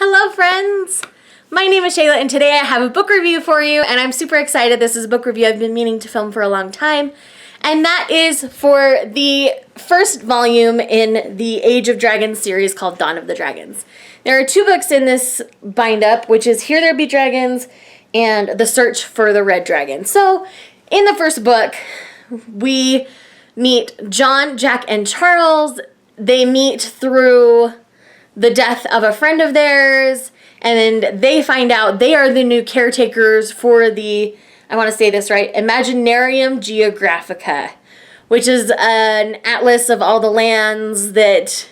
Hello friends! My name is Shayla and today I have a book review for you and I'm super excited. This is a book review I've been meaning to film for a long time, and that is for the first volume in the Age of Dragons series called Dawn of the Dragons. There are two books in this bind-up, which is Here There Be Dragons and The Search for the Red Dragon. So in the first book we meet John, Jack, and Charles. They meet through the death of a friend of theirs, and then they find out they are the new caretakers for the, I want to say this right, Imaginarium Geographica, which is an atlas of all the lands that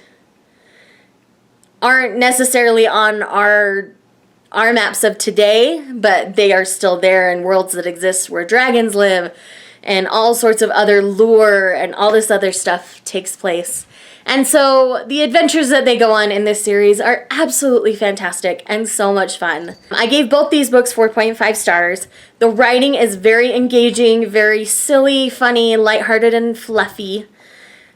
aren't necessarily on our maps of today, but they are still there in worlds that exist where dragons live, and all sorts of other lore and all this other stuff takes place. And so the adventures that they go on in this series are absolutely fantastic and so much fun. I gave both these books 4.5 stars. The writing is very engaging, very silly, funny, lighthearted, and fluffy.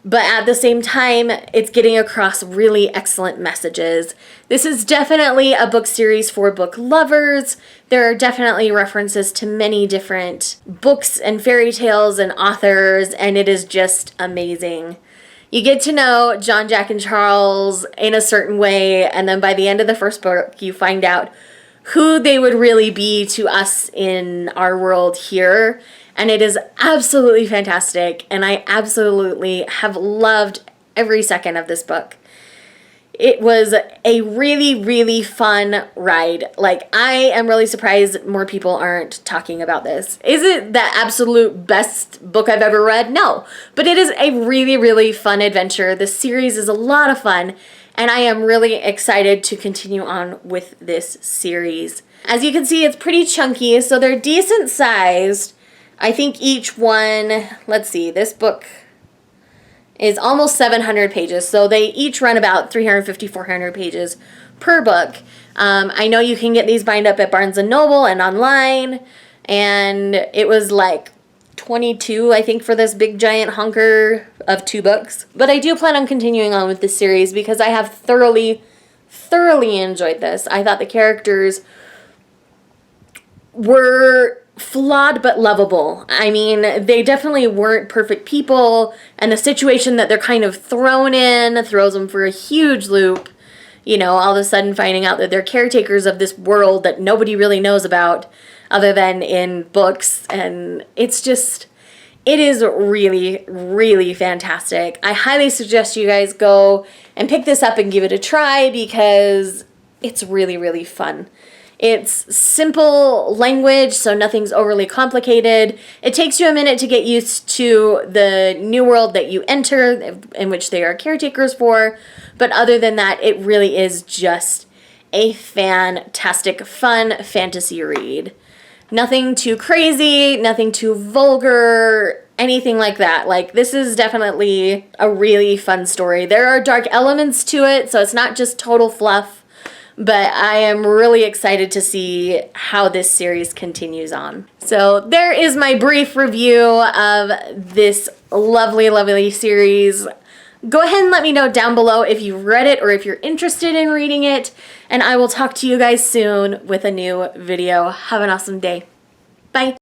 But at the same time, it's getting across really excellent messages. This is definitely a book series for book lovers. There are definitely references to many different books and fairy tales and authors, and it is just amazing. You get to know John, Jack, and Charles in a certain way, and then by the end of the first book, you find out who they would really be to us in our world here. And it is absolutely fantastic, and I absolutely have loved every second of this book. It was a really, really fun ride. Like, I am really surprised more people aren't talking about this. Is it the absolute best book I've ever read? No. But it is a really, really fun adventure. The series is a lot of fun, and I am really excited to continue on with this series. As you can see, it's pretty chunky, so they're decent sized. I think each one, let's see, this book is almost 700 pages, so they each run about 350, 400 pages per book. I know you can get these bind up at Barnes & Noble and online, and it was like $22, I think, for this big giant honker of 2 books. But I do plan on continuing on with this series because I have thoroughly enjoyed this. I thought the characters were flawed but lovable. I mean, they definitely weren't perfect people, and the situation that they're kind of thrown in throws them for a huge loop. You know, all of a sudden finding out that they're caretakers of this world that nobody really knows about other than in books, and it's just, it is really, really fantastic. I highly suggest you guys go and pick this up and give it a try because it's really, really fun. It's simple language, so nothing's overly complicated. It takes you a minute to get used to the new world that you enter, in which they are caretakers for. But other than that, it really is just a fantastic, fun fantasy read. Nothing too crazy, nothing too vulgar, anything like that. Like, this is definitely a really fun story. There are dark elements to it, so it's not just total fluff. But I am really excited to see how this series continues on. So there is my brief review of this lovely, lovely series. Go ahead and let me know down below if you've read it or if you're interested in reading it. And I will talk to you guys soon with a new video. Have an awesome day. Bye.